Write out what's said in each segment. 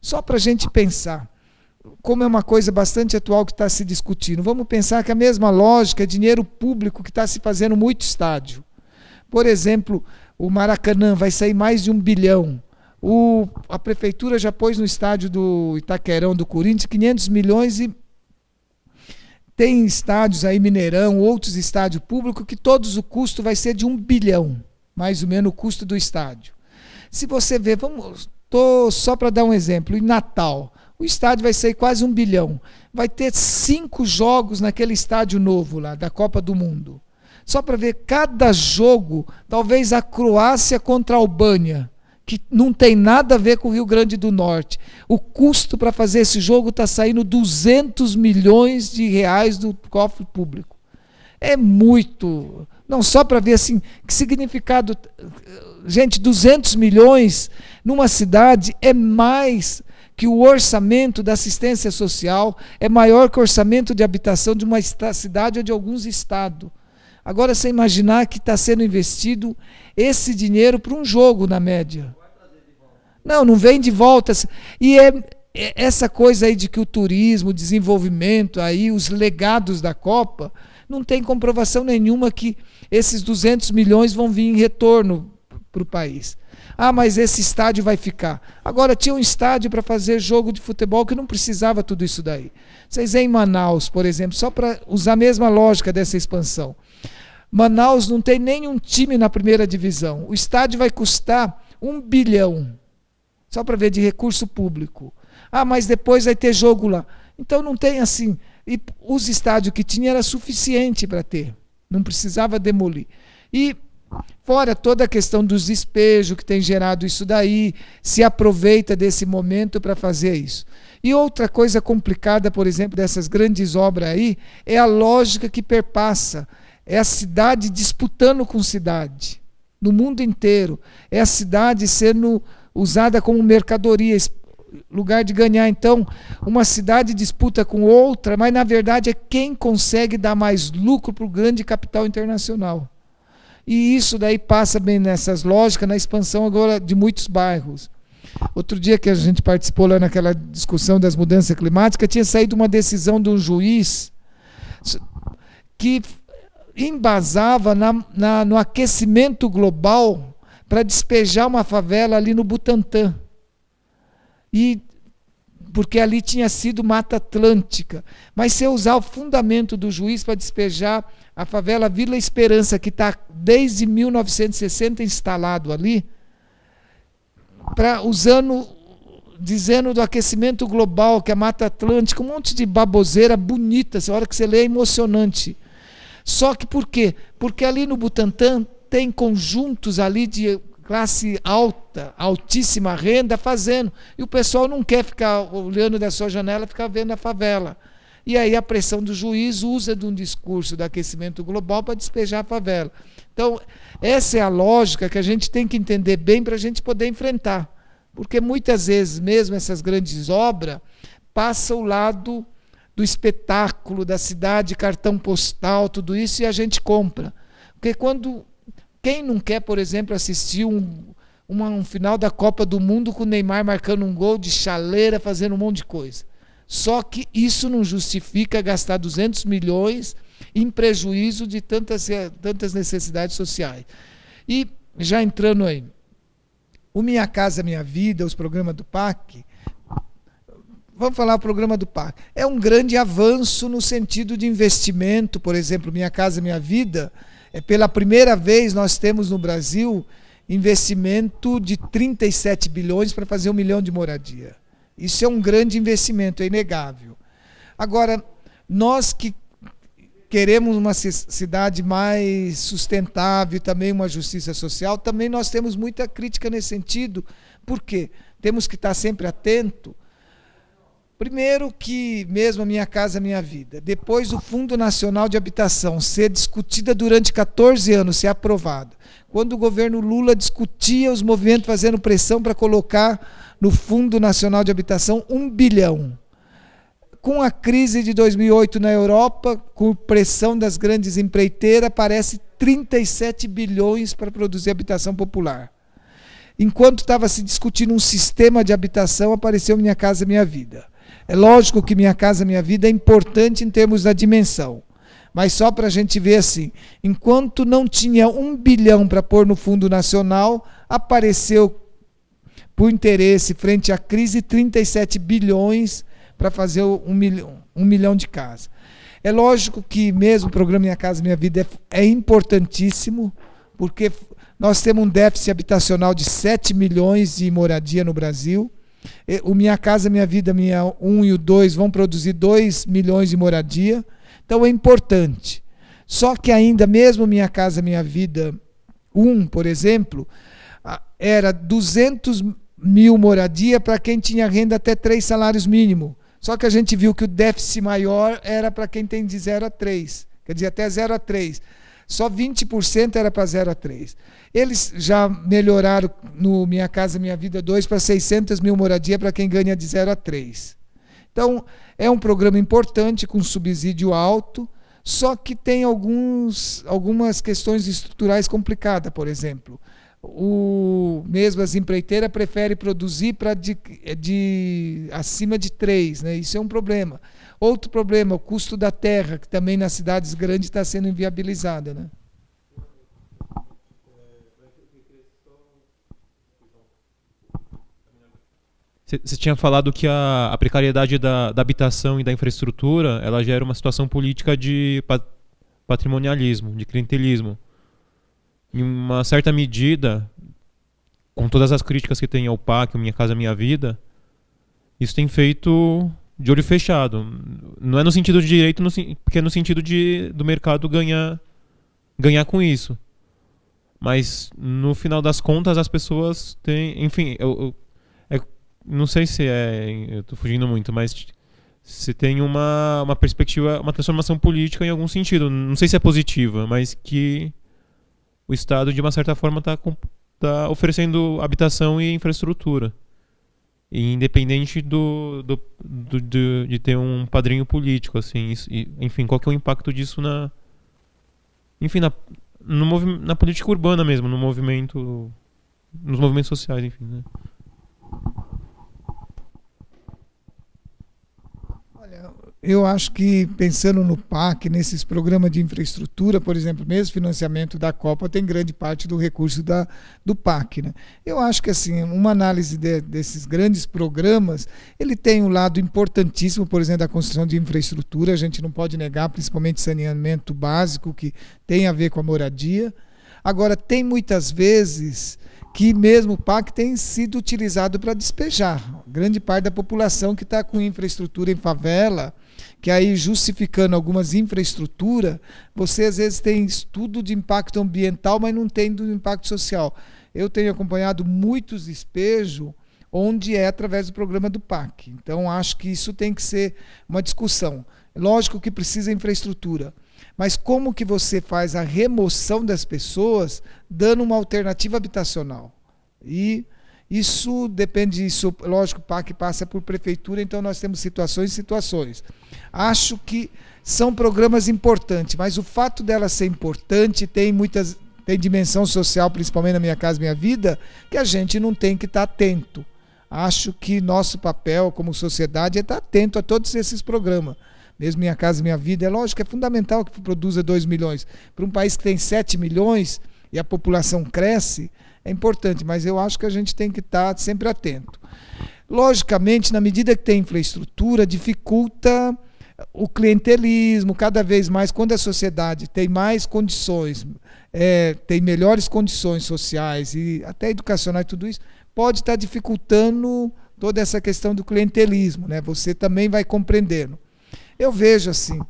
Só para a gente pensar, como é uma coisa bastante atual que está se discutindo. Vamos pensar que a mesma lógica é dinheiro público que está se fazendo muito estádio. Por exemplo, o Maracanã vai sair mais de 1 bilhão. A prefeitura já pôs no estádio do Itaquerão, do Corinthians, 500 milhões e tem estádios aí, Mineirão, outros estádios públicos, que todos o custo vai ser de 1 bilhão, mais ou menos o custo do estádio. Se você ver, só para dar um exemplo, em Natal, o estádio vai sair quase 1 bilhão. Vai ter 5 jogos naquele estádio novo lá, da Copa do Mundo. Só para ver, cada jogo, talvez a Croácia contra a Albânia, que não tem nada a ver com o Rio Grande do Norte. O custo para fazer esse jogo está saindo 200 milhões de reais do cofre público. É muito. Não, só para ver assim, que significado. Gente, 200 milhões numa cidade é mais que o orçamento da assistência social, é maior que o orçamento de habitação de uma cidade ou de alguns estados. Agora, você imaginar que está sendo investido esse dinheiro para um jogo, na média. Não vem de volta. E essa coisa aí de que o turismo, o desenvolvimento, aí, os legados da Copa, não tem comprovação nenhuma que esses 200 milhões vão vir em retorno para o país. Ah, mas esse estádio vai ficar. Agora, tinha um estádio para fazer jogo de futebol que não precisava tudo isso daí. Vocês veem em Manaus, por exemplo, só para usar a mesma lógica dessa expansão. Manaus não tem nenhum time na primeira divisão. O estádio vai custar 1 bilhão. Só para ver, de recurso público. Ah, mas depois vai ter jogo lá. Então não tem assim. E os estádios que tinha era suficiente para ter. Não precisava demolir. E fora toda a questão dos despejos que tem gerado isso daí, se aproveita desse momento para fazer isso. E outra coisa complicada, por exemplo, dessas grandes obras aí, é a lógica que perpassa. É a cidade disputando com cidade, no mundo inteiro. É a cidade sendo usada como mercadoria, lugar de ganhar. Então, uma cidade disputa com outra, mas na verdade é quem consegue dar mais lucro para o grande capital internacional. E isso daí passa bem nessas lógicas, na expansão agora de muitos bairros. Outro dia que a gente participou lá naquela discussão das mudanças climáticas, tinha saído uma decisão de um juiz que embasava no aquecimento global para despejar uma favela ali no Butantã. Porque ali tinha sido Mata Atlântica. Mas se eu usar o fundamento do juiz para despejar a favela Vila Esperança, que está desde 1960 instalado ali, dizendo do aquecimento global, que a Mata Atlântica, um monte de baboseira bonita, a hora que você lê é emocionante. Só que por quê? Porque ali no Butantã tem conjuntos ali de classe alta, altíssima renda fazendo. E o pessoal não quer ficar olhando da sua janela, ficar vendo a favela. E aí a pressão do juiz usa de um discurso do aquecimento global para despejar a favela. Então, essa é a lógica que a gente tem que entender bem para a gente poder enfrentar. Porque muitas vezes, mesmo essas grandes obras, passa o lado do espetáculo, da cidade, cartão postal, tudo isso, e a gente compra. Porque quem não quer, por exemplo, assistir um final da Copa do Mundo com o Neymar marcando um gol de chaleira, fazendo um monte de coisa. Só que isso não justifica gastar 200 milhões em prejuízo de tantas necessidades sociais. E, já entrando aí, o Minha Casa Minha Vida, os programas do PAC, vamos falar do programa do PAC. É um grande avanço no sentido de investimento. Por exemplo, Minha Casa Minha Vida, pela primeira vez nós temos no Brasil investimento de 37 bilhões para fazer 1 milhão de moradia. Isso é um grande investimento, é inegável. Agora, nós que queremos uma cidade mais sustentável e também uma justiça social, também nós temos muita crítica nesse sentido. Por quê? Temos que estar sempre atento. Primeiro que mesmo a Minha Casa Minha Vida, depois o Fundo Nacional de Habitação ser discutida durante 14 anos, ser aprovado. Quando o governo Lula discutia os movimentos fazendo pressão para colocar no Fundo Nacional de Habitação 1 bilhão. Com a crise de 2008 na Europa, com pressão das grandes empreiteiras, aparece 37 bilhões para produzir habitação popular. enquanto estava se discutindo um sistema de habitação, apareceu Minha Casa Minha Vida. É lógico que Minha Casa Minha Vida é importante em termos da dimensão, mas só para a gente ver assim, enquanto não tinha 1 bilhão para pôr no Fundo Nacional, apareceu, por interesse frente à crise, 37 bilhões para fazer 1 milhão de casas. É lógico que mesmo o programa Minha Casa Minha Vida é importantíssimo, porque nós temos um déficit habitacional de 7 milhões de moradia no Brasil. O Minha Casa Minha Vida, Minha 1 e o 2 vão produzir 2 milhões de moradia. Então é importante. Só que ainda mesmo Minha Casa Minha Vida 1, por exemplo, era 200 mil moradia para quem tinha renda até 3 salários mínimos. Só que a gente viu que o déficit maior era para quem tem de 0 a 3, quer dizer, até 0 a 3. Só 20% era para 0 a 3. Eles já melhoraram no Minha Casa Minha Vida 2 para 600 mil moradia para quem ganha de 0 a 3. Então, é um programa importante, com subsídio alto, só que tem algumas questões estruturais complicadas, por exemplo. Mesmo as empreiteiras preferem produzir acima de 3, né? Isso é um problema. Outro problema, o custo da terra, que também nas cidades grandes está sendo inviabilizada, né? Você tinha falado que a precariedade da habitação e da infraestrutura, ela gera uma situação política de patrimonialismo, de clientelismo. Em uma certa medida, com todas as críticas que tem ao PAC, Minha Casa Minha Vida, isso tem feito de olho fechado. Não é no sentido de direito, porque é no sentido do mercado ganhar com isso. Mas, no final das contas, as pessoas têm... Enfim, não sei se eu estou fugindo muito, mas se tem uma perspectiva, uma transformação política em algum sentido. Não sei se é positiva, mas que o Estado, de uma certa forma, está oferecendo habitação e infraestrutura. E independente de ter um padrinho político, assim, enfim, qual que é o impacto disso na política urbana mesmo, nos movimentos sociais, enfim, né? Eu acho que, pensando no PAC, nesses programas de infraestrutura, por exemplo, mesmo financiamento da Copa, tem grande parte do recurso do PAC, né? Eu acho que, assim, uma análise desses grandes programas, ele tem um lado importantíssimo, por exemplo, da construção de infraestrutura, a gente não pode negar, principalmente saneamento básico, que tem a ver com a moradia. Agora, tem muitas vezes que mesmo o PAC tem sido utilizado para despejar. Grande parte da população que está com infraestrutura em favela, que aí, justificando algumas infraestruturas, você às vezes tem estudo de impacto ambiental, mas não tem do impacto social. Eu tenho acompanhado muitos despejos onde é através do programa do PAC. Então, acho que isso tem que ser uma discussão. Lógico que precisa infraestrutura, mas como que você faz a remoção das pessoas dando uma alternativa habitacional? E isso depende, lógico, o PAC passa por prefeitura, então nós temos situações e situações. Acho que são programas importantes, mas o fato dela ser importante tem dimensão social, principalmente na Minha Casa Minha Vida, que a gente não tem que estar atento. Acho que nosso papel como sociedade é estar atento a todos esses programas. Mesmo Minha Casa Minha Vida, é lógico, é fundamental que produza 2 milhões. Para um país que tem 7 milhões e a população cresce, é importante, mas eu acho que a gente tem que estar sempre atento. Logicamente, na medida que tem infraestrutura, dificulta o clientelismo cada vez mais, quando a sociedade tem mais condições, tem melhores condições sociais e até educacionais e tudo isso, pode estar dificultando toda essa questão do clientelismo, né? Você também vai compreendendo. Eu vejo assim,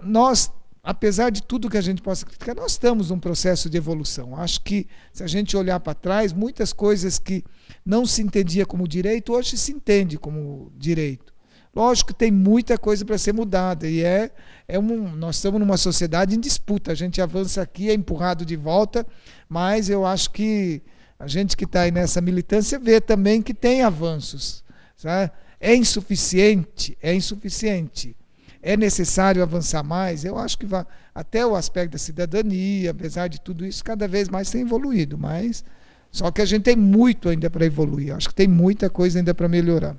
nós, apesar de tudo que a gente possa criticar, nós estamos num processo de evolução. Acho que, se a gente olhar para trás, muitas coisas que não se entendia como direito, hoje se entende como direito. Lógico que tem muita coisa para ser mudada, e nós estamos numa sociedade em disputa, a gente avança aqui, é empurrado de volta, mas eu acho que a gente que está aí nessa militância vê também que tem avanços, sabe? É insuficiente, é insuficiente. É necessário avançar mais? Eu acho que até o aspecto da cidadania, apesar de tudo isso, cada vez mais tem evoluído, mas Só que a gente tem muito ainda para evoluir. Acho que tem muita coisa ainda para melhorar.